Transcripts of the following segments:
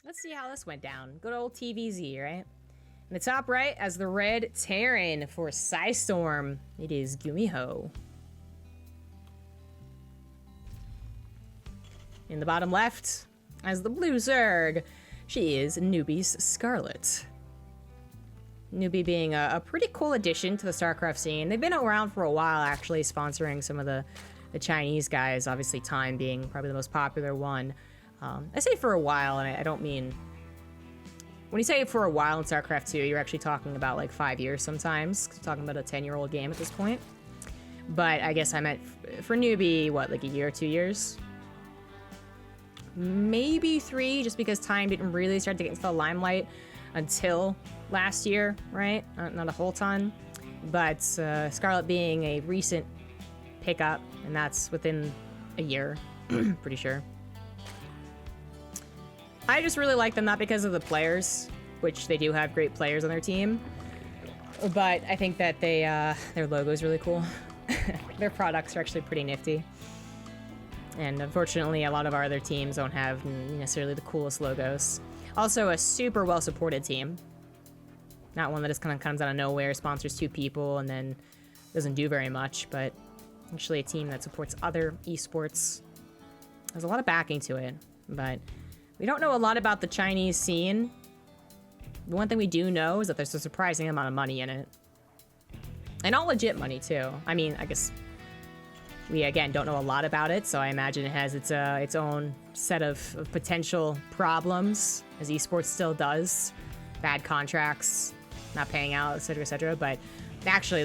Let's see how this went down. Good old TVZ, right? In the top right, as the red Terran for Psystorm, it is GuMiHo. In the bottom left, as the blue Zerg, she is Newbie's Scarlett. Newbie being a pretty cool addition to the StarCraft scene. They've been around for a while, actually, sponsoring some of the Chinese guys, obviously Time being probably the most popular one. I say for a while, and I don't mean... When you say for a while in StarCraft 2, you're actually talking about like 5 years sometimes. Talking about a 10-year-old game at this point. But I guess I meant for Newbie, what, like a year, 2 years? Maybe 3, just because Time didn't really start to get into the limelight until last year, right? Not a whole ton. But Scarlett being a recent pickup, and that's within a year, pretty sure. I just really like them, not because of the players, which they do have great players on their team, but I think that they their logo is really cool. Their products are actually pretty nifty. And unfortunately, a lot of our other teams don't have necessarily the coolest logos. Also, a super well-supported team. Not one that just kind of comes out of nowhere, sponsors 2 people, and then doesn't do very much, but actually a team that supports other esports. There's a lot of backing to it, but we don't know a lot about the Chinese scene. The one thing we do know is that there's a surprising amount of money in it. And all legit money, too. I mean, I guess we, again, don't know a lot about it, so I imagine it has its own set of potential problems, as esports still does. Bad contracts, not paying out, etc., but actually,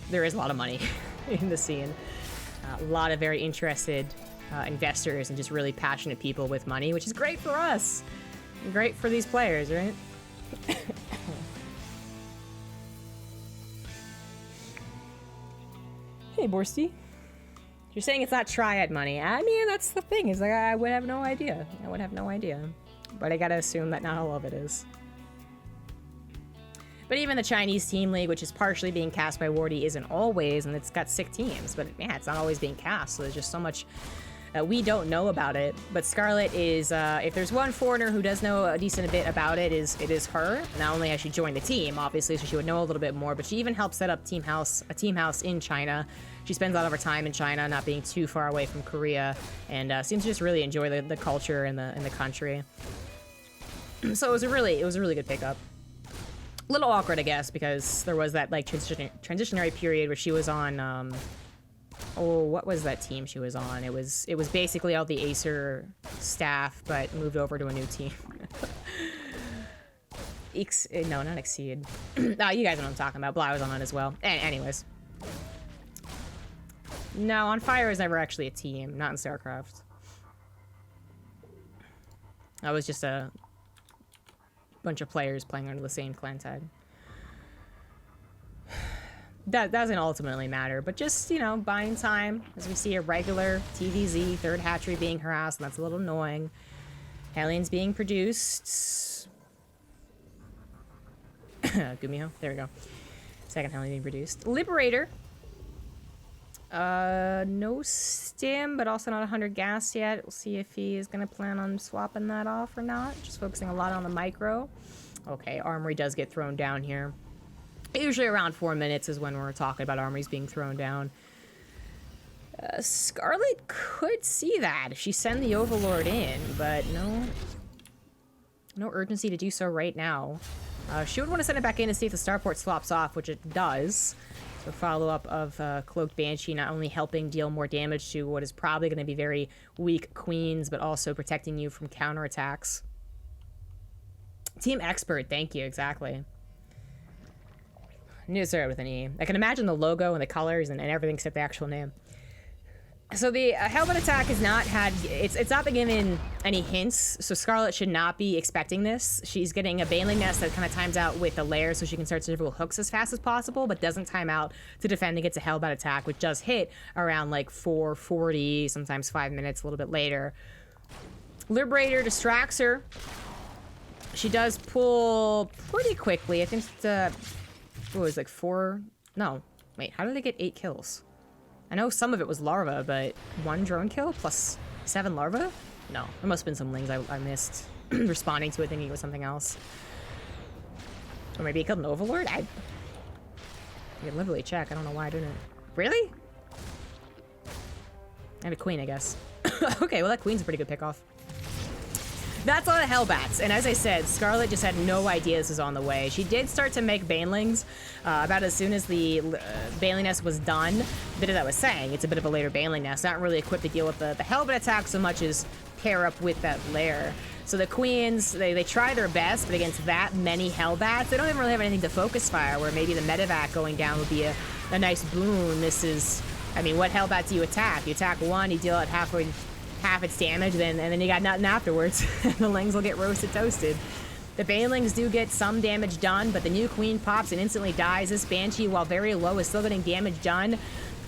there is a lot of money in the scene. A lot of very interested investors and just really passionate people with money, which is great for us. And great for these players, right? Hey, Borsty. You're saying it's not triad money. I mean, that's the thing. Is like I would have no idea. But I gotta assume that not all of it is. But even the Chinese Team League, which is partially being cast by Wardy, isn't always, and it's got 6 teams. But yeah, it's not always being cast, so there's just so much we don't know about it. But Scarlett is, if there's one foreigner who does know a decent bit about it, it is her. Not only has she joined the team, obviously, so she would know a little bit more, but she even helped set up a team house in China. She spends a lot of her time in China, not being too far away from Korea, and seems to just really enjoy the culture and the country. So it was a really good pickup. A little awkward, I guess, because there was that like transitionary period where she was on what was that team she was on? It was basically all the Acer staff, but moved over to a new team. No, not Exceed. You guys know what I'm talking about. Blah was on it as well. Anyways. No, On Fire is never actually a team, not in StarCraft. That was just a bunch of players playing under the same clan tag. That doesn't ultimately matter, but just, buying time as we see a regular TVZ, third hatchery being harassed, and that's a little annoying. Hellions being produced. GuMiHo, there we go. Second Hellion being produced. Liberator. No stim, but also not 100 gas yet. We'll see if he is going to plan on swapping that off or not. Just focusing a lot on the micro. Okay, Armory does get thrown down here. Usually around 4 minutes is when we're talking about armies being thrown down. Scarlett could see that if she send the Overlord in, but no urgency to do so right now. She would want to send it back in to see if the starport swaps off, which it does. So follow-up of Cloaked Banshee not only helping deal more damage to what is probably going to be very weak queens, but also protecting you from counterattacks. Team Expert, thank you, exactly. I knew it started with an E. I can imagine the logo and the colors and everything except the actual name. So the helmet attack has not had... It's not been given any hints, so Scarlett should not be expecting this. She's getting a Baneling Nest that kind of times out with a lair so she can start several hooks as fast as possible, but doesn't time out to defend against a Hellbound attack, which does hit around like 4:40, sometimes 5 minutes a little bit later. Liberator distracts her. She does pull pretty quickly. I think what was it, like 4... No. Wait, how did they get 8 kills? I know some of it was larva, but 1 drone kill plus 7 larvae? No, there must have been some lings I missed responding to it thinking it was something else. Or maybe he killed an overlord? I could literally check. I don't know why I didn't. Really? And a queen, I guess. Okay, well that queen's a pretty good pickoff. That's a lot of Hellbats, and as I said, Scarlett just had no idea this was on the way. She did start to make Banelings about as soon as the Baneling nest was done. But as I was saying, it's a bit of a later Baneling nest, not really equipped to deal with the Hellbat attack so much as pair up with that lair. So the queens, they try their best, but against that many Hellbats, they don't even really have anything to focus fire, where maybe the medevac going down would be a nice boon. This is, I mean, what Hellbat do you attack? You attack one, you deal it half its damage, and then you got nothing afterwards. The lings will get roasted toasted. The Banelings do get some damage done, but the new queen pops and instantly dies. This Banshee, while very low, is still getting damage done.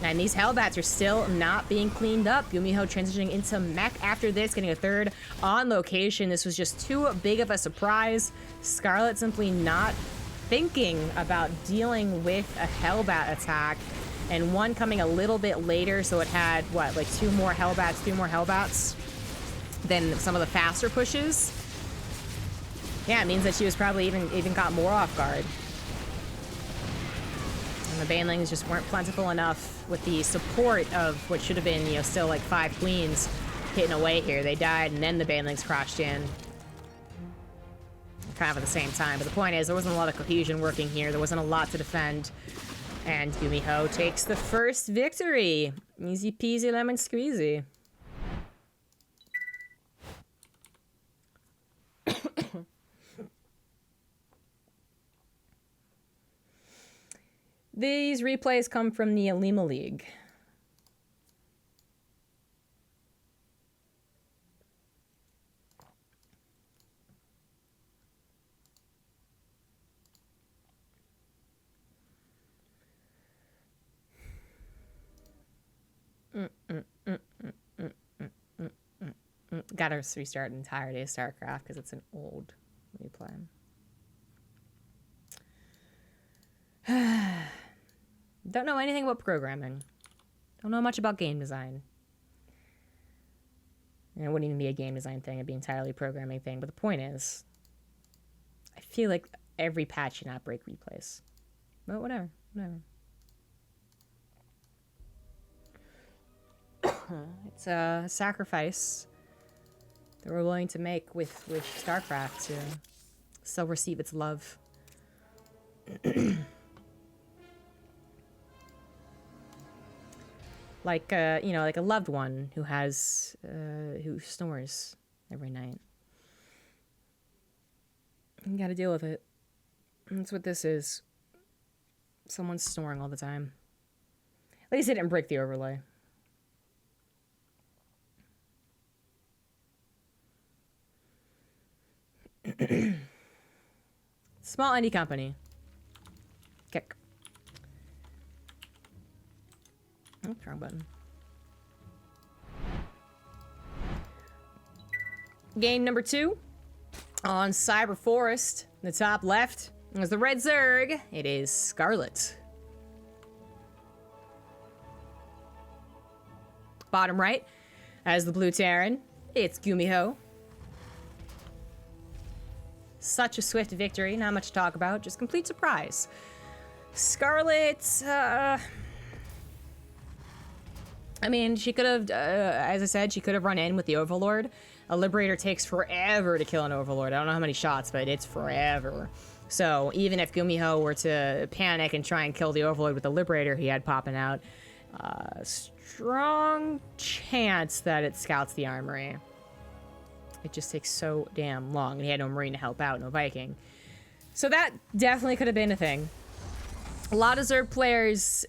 And these Hellbats are still not being cleaned up. GuMiHo transitioning into mech after this, getting a third on location. This was just too big of a surprise. Scarlett simply not thinking about dealing with a Hellbat attack. And one coming a little bit later, so it had, what, like 2 more Hellbats, 3 more Hellbats than some of the faster pushes. Yeah, it means that she was probably even got more off guard. And the Banelings just weren't plentiful enough with the support of what should have been, you know, still like 5 queens hitting away here. They died, and then the Banelings crashed in. Kind of at the same time, but the point is, there wasn't a lot of cohesion working here. There wasn't a lot to defend. And GuMiHo takes the first victory. Easy peasy lemon squeezy. These replays come from the Alima League. Gotta restart the entirety of StarCraft because it's an old replay. Don't know anything about programming. Don't know much about game design. And it wouldn't even be a game design thing. It'd be entirely a programming thing. But the point is, I feel like every patch should not break replays. But whatever. It's a sacrifice that we're willing to make with StarCraft to still receive its love. Like you know, like a loved one who has who snores every night. You gotta deal with it. That's what this is. Someone's snoring all the time. At least they didn't break the overlay. Small indie company. Kick. Oh, wrong button. Game number 2 on Cyber Forest. In the top left is the red Zerg. It is Scarlett. Bottom right as the blue Terran. It's GuMiHo. Such a swift victory, not much to talk about, just complete surprise. Scarlett, I mean, she could have, as I said, she could have run in with the Overlord. A Liberator takes forever to kill an Overlord. I don't know how many shots, but it's forever. So even if GuMiHo were to panic and try and kill the Overlord with the Liberator he had popping out, strong chance that it scouts the Armory. It just takes so damn long, and he had no Marine to help out, no Viking. So that definitely could have been a thing. A lot of Zerg players,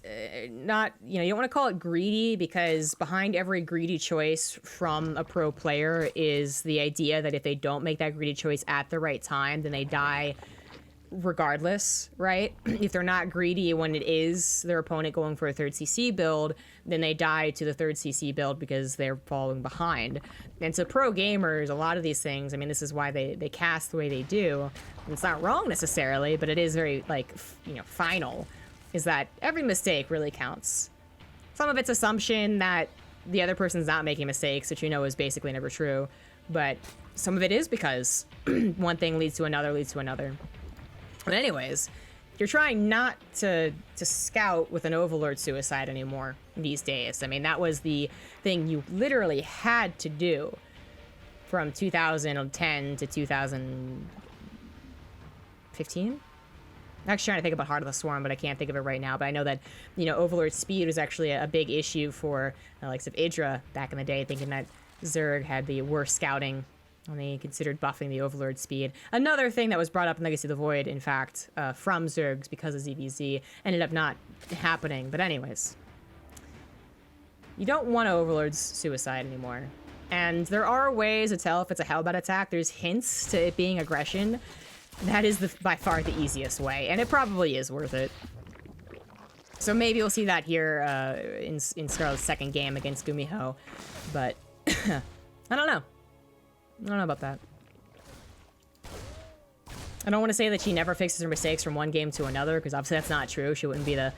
not, you know, you don't want to call it greedy, because behind every greedy choice from a pro player is the idea that if they don't make that greedy choice at the right time, then they die regardless, right? If they're not greedy when it is their opponent going for a 3rd CC build, then they die to the 3rd CC build because they're falling behind. And to pro gamers, a lot of these things, I mean, this is why they cast the way they do. And it's not wrong necessarily, but it is very, like, you know, final, is that every mistake really counts. Some of it's assumption that the other person's not making mistakes, which you know is basically never true. But some of it is because one thing leads to another, leads to another. But anyways, you're trying not to scout with an Overlord suicide anymore these days. I mean, that was the thing you literally had to do from 2010 to 2015. I'm actually trying to think about Heart of the Swarm, but I can't think of it right now. But I know that, you know, Overlord speed was actually a big issue for the likes of Idra back in the day, thinking that Zerg had the worst scouting when they considered buffing the Overlord speed. Another thing that was brought up in Legacy of the Void, in fact, from Zergs because of ZVZ, ended up not happening. But anyways, you don't want Overlord's suicide anymore. And there are ways to tell if it's a Hellbat attack. There's hints to it being aggression. That is by far the easiest way, and it probably is worth it. So maybe we'll see that here in Scarlett's second game against GuMiHo, but I don't know. I don't know about that. I don't want to say that she never fixes her mistakes from one game to another, because obviously that's not true. She wouldn't be the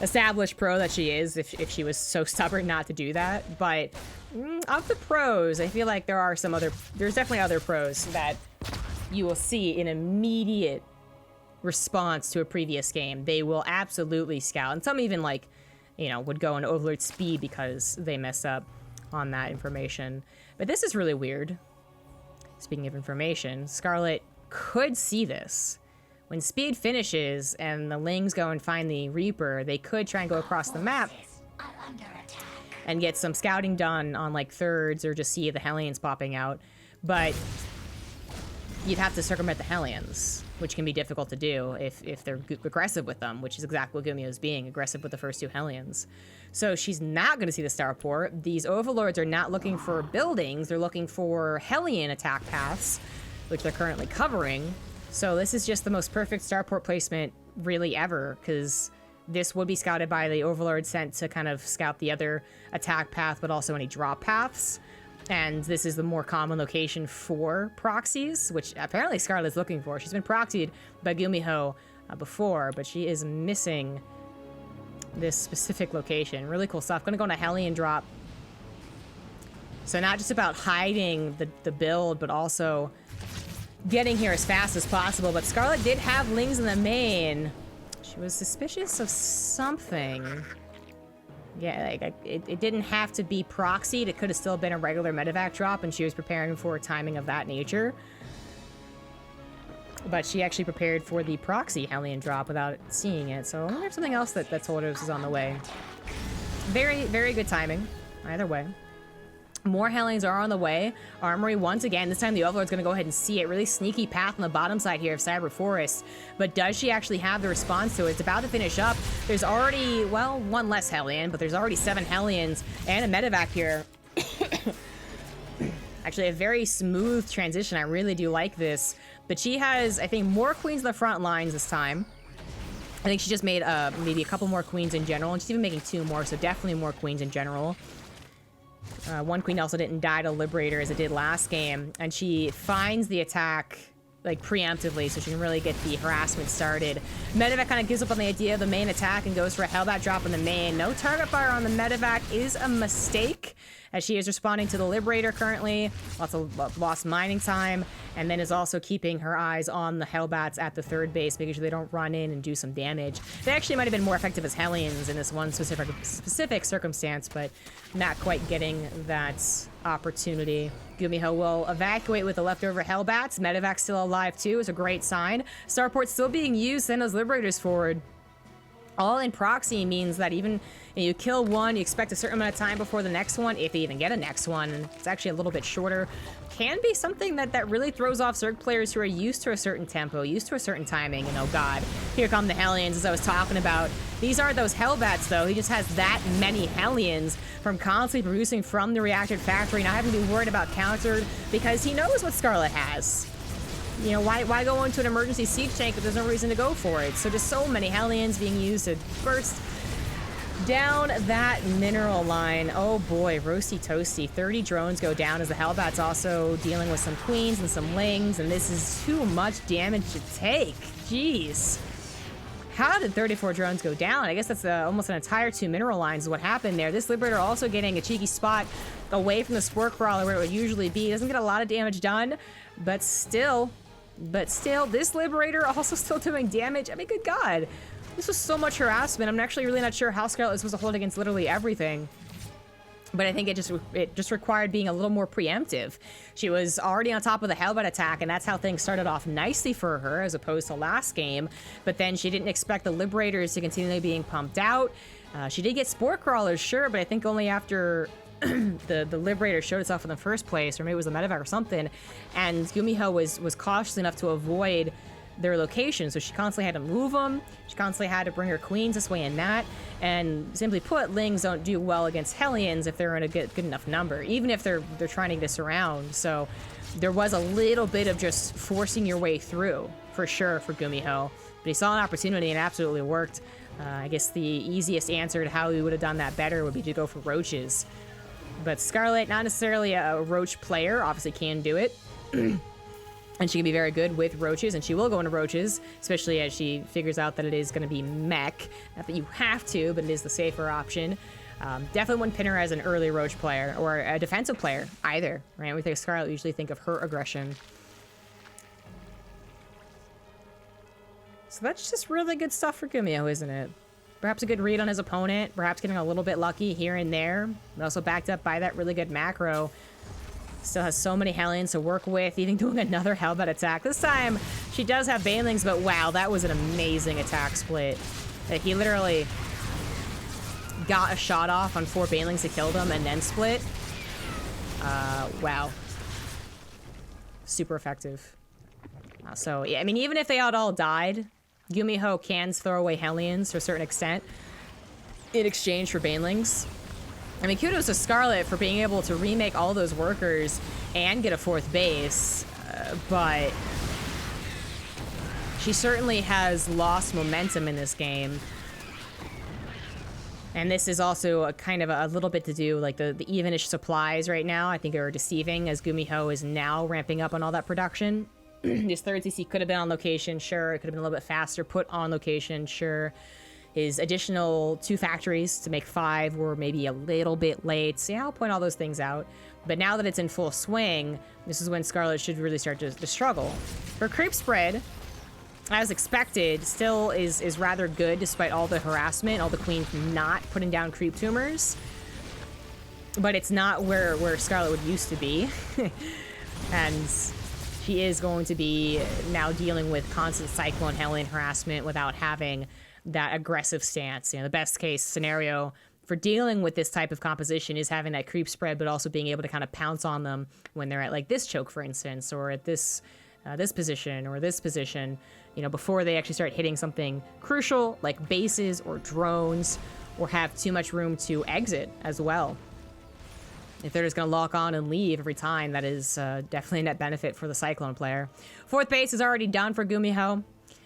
established pro that she is if she was so stubborn not to do that. But of the pros, I feel like there's definitely other pros that you will see an immediate response to a previous game. They will absolutely scout, and some even, like, you know, would go into Overlord speed because they messed up on that information. But this is really weird. Speaking of information, Scarlett could see this. When speed finishes and the Lings go and find the Reaper, they could try and go across the map and get some scouting done on, like, thirds, or just see the Hellions popping out. But you'd have to circumvent the Hellions, which can be difficult to do if they're aggressive with them, which is exactly what GuMiHo is being, aggressive with the first two Hellions. So she's not going to see the Starport. These Overlords are not looking for buildings, they're looking for Hellion attack paths, which they're currently covering. So this is just the most perfect Starport placement really ever, because this would be scouted by the Overlord sent to kind of scout the other attack path, but also any drop paths. And this is the more common location for proxies, which apparently Scarlett's looking for. She's been proxied by GuMiHo before, but she is missing this specific location. Really cool stuff. Gonna go on a Hellion drop. So not just about hiding the build, but also getting here as fast as possible. But Scarlett did have Lings in the main. She was suspicious of something. Yeah, like, it didn't have to be proxied. It could have still been a regular medevac drop, and she was preparing for timing of that nature. But she actually prepared for the proxy Hellion drop without seeing it. So I wonder if something else that told her this was on the way. Very, very good timing, either way. More Hellions are on the way. Armory once again. This time the Overlord's going to go ahead and see it. Really sneaky path on the bottom side here of Cyber Forest. But does she actually have the response to it? It's about to finish up. There's already, well, one less Hellion, but there's already 7 Hellions and a medevac here. Actually, a very smooth transition. I really do like this. But she has, I think, more queens in the front lines this time. I think she just made maybe a couple more queens in general, and she's even making 2 more, so definitely more queens in general. One queen also didn't die to Liberator as it did last game, and she finds the attack, like, preemptively, so she can really get the harassment started. Medevac kind of gives up on the idea of the main attack and goes for a Hellbat drop in the main. No target fire on the Medevac is a mistake, as she is responding to the Liberator currently. Lots of lost mining time, and then is also keeping her eyes on the Hellbats at the third base, making sure they don't run in and do some damage. They actually might have been more effective as Hellions in this one specific circumstance, but not quite getting that opportunity. GuMiHo will evacuate with the leftover Hellbats. Medevac's still alive too, is a great sign. Starport's still being used, send those Liberators forward. All in proxy means that even you kill one, you expect a certain amount of time before the next one, if you even get a next one. And it's actually a little bit shorter. Can be something that really throws off Zerg players who are used to a certain tempo, used to a certain timing, and oh god, here come the Hellions, as I was talking about. These aren't those Hellbats, though. He just has that many Hellions from constantly producing from the reactor factory, not having to be worried about countered, because he knows what Scarlett has. You know, why go into an emergency siege tank if there's no reason to go for it? So just so many Hellions being used to burst down that mineral line. Oh boy, roasty toasty. 30 drones go down as the Hellbat's also dealing with some queens and some lings, and this is too much damage to take. Jeez. How did 34 drones go down? I guess that's almost an entire 2 mineral lines is what happened there. This Liberator also getting a cheeky spot away from the Spore Crawler where it would usually be. Doesn't get a lot of damage done, but still, this Liberator also still doing damage. I mean, good God. This was so much harassment. I'm actually really not sure how Scarlett was supposed to hold against literally everything. But I think it just required being a little more preemptive. She was already on top of the Hellbat attack, and that's how things started off nicely for her, as opposed to last game. But then she didn't expect the Liberators to continually being pumped out. She did get Spore Crawlers, sure, but I think only after the Liberator showed itself in the first place, or maybe it was the medevac or something. And GuMiHo was cautious enough to avoid their location, so she constantly had to move them. She constantly had to bring her queens this way and that. And simply put, Lings don't do well against Hellions if they're in a good enough number, even if they're trying to get this around. So there was a little bit of just forcing your way through, for sure, for GuMiHo. But he saw an opportunity and it absolutely worked. I guess the easiest answer to how he would have done that better would be to go for roaches. But Scarlett, not necessarily a roach player, obviously can do it. And she can be very good with roaches, and she will go into roaches, especially as she figures out that it is going to be mech. Not that you have to, but it is the safer option. Definitely wouldn't pin her as an early roach player or a defensive player either, right? We think Scarlett usually think of her aggression. So that's just really good stuff for GuMiHo, isn't it? Perhaps a good read on his opponent, perhaps getting a little bit lucky here and there, but also backed up by that really good macro. Still has so many Hellions to work with, even doing another Hellbat attack. This time, she does have Banelings, but wow, that was an amazing attack split. He literally got a shot off on 4 Banelings to kill them and then split. Wow. Super effective. So, yeah, I mean, even if they all died, GuMiHo can throw away Hellions to a certain extent in exchange for Banelings. I mean, kudos to Scarlett for being able to remake all those workers and get a 4th base, but she certainly has lost momentum in this game. And this is also a kind of a little bit to do, like the evenish supplies right now, I think are deceiving, as GuMiHo is now ramping up on all that production. His 3rd CC could have been on location, sure. It could have been a little bit faster, put on location, sure. His additional 2 factories to make 5 were maybe a little bit late. So yeah, I'll point all those things out. But now that it's in full swing, this is when Scarlett should really start to struggle. Her creep spread, as expected, still is rather good despite all the harassment, all the queens not putting down creep tumors. But it's not where Scarlett would used to be. And she is going to be now dealing with constant Cyclone Hellion harassment without having that aggressive stance. You know, the best case scenario for dealing with this type of composition is having that creep spread, but also being able to kind of pounce on them when they're at like this choke, for instance, or at this position or this position, you know, before they actually start hitting something crucial like bases or drones, or have too much room to exit as well. If they're just going to lock on and leave every time, that is definitely a net benefit for the Cyclone player. 4th base is already done for GuMiHo.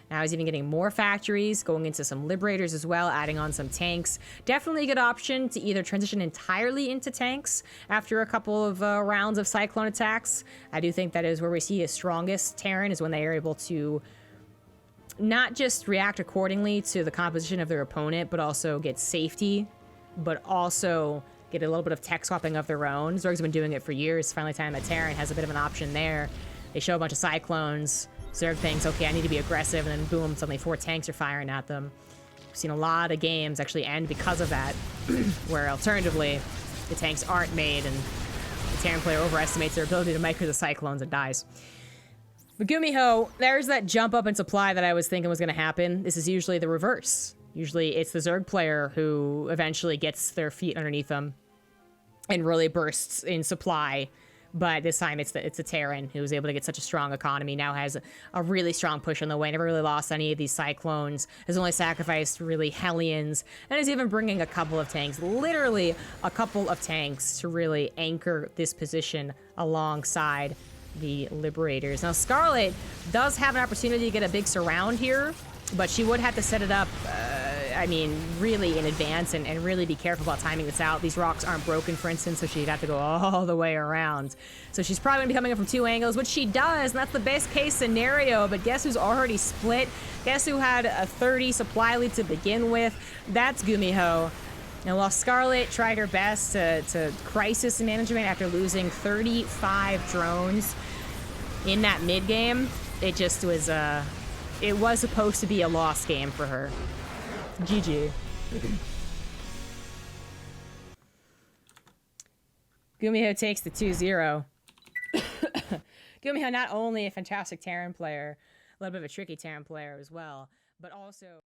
Now he's even getting more factories, going into some Liberators as well, adding on some tanks. Definitely a good option to either transition entirely into tanks after a couple of rounds of Cyclone attacks. I do think that is where we see his strongest Terran, is when they are able to not just react accordingly to the composition of their opponent, but also get safety, but also get a little bit of tech swapping of their own. Zerg's been doing it for years. Finally time that Terran has a bit of an option there. They show a bunch of Cyclones. Zerg thinks, okay, I need to be aggressive, and then boom, suddenly 4 tanks are firing at them. We've seen a lot of games actually end because of that, where alternatively, the tanks aren't made, and the Terran player overestimates their ability to micro the Cyclones and dies. But GuMiHo, there's that jump up in supply that I was thinking was going to happen. This is usually the reverse. Usually it's the Zerg player who eventually gets their feet underneath them and really bursts in supply. But this time it's the Terran who was able to get such a strong economy, now has a really strong push on the way, never really lost any of these Cyclones, has only sacrificed really Hellions, and is even bringing a couple of tanks, literally a couple of tanks, to really anchor this position alongside the Liberators. Now Scarlett does have an opportunity to get a big surround here, but she would have to set it up I mean, really in advance and really be careful about timing this out. These rocks aren't broken, for instance, so she'd have to go all the way around. So she's probably gonna be coming in from 2 angles, which she does, and that's the best case scenario, but guess who's already split? Guess who had a 30 supply lead to begin with? That's GuMiHo. And while Scarlett tried her best to crisis management after losing 35 drones in that mid game, it just was, it was supposed to be a lost game for her. GG. GuMiHo takes the 2-0. GuMiHo not only a fantastic Terran player, a little bit of a tricky Terran player as well, but also...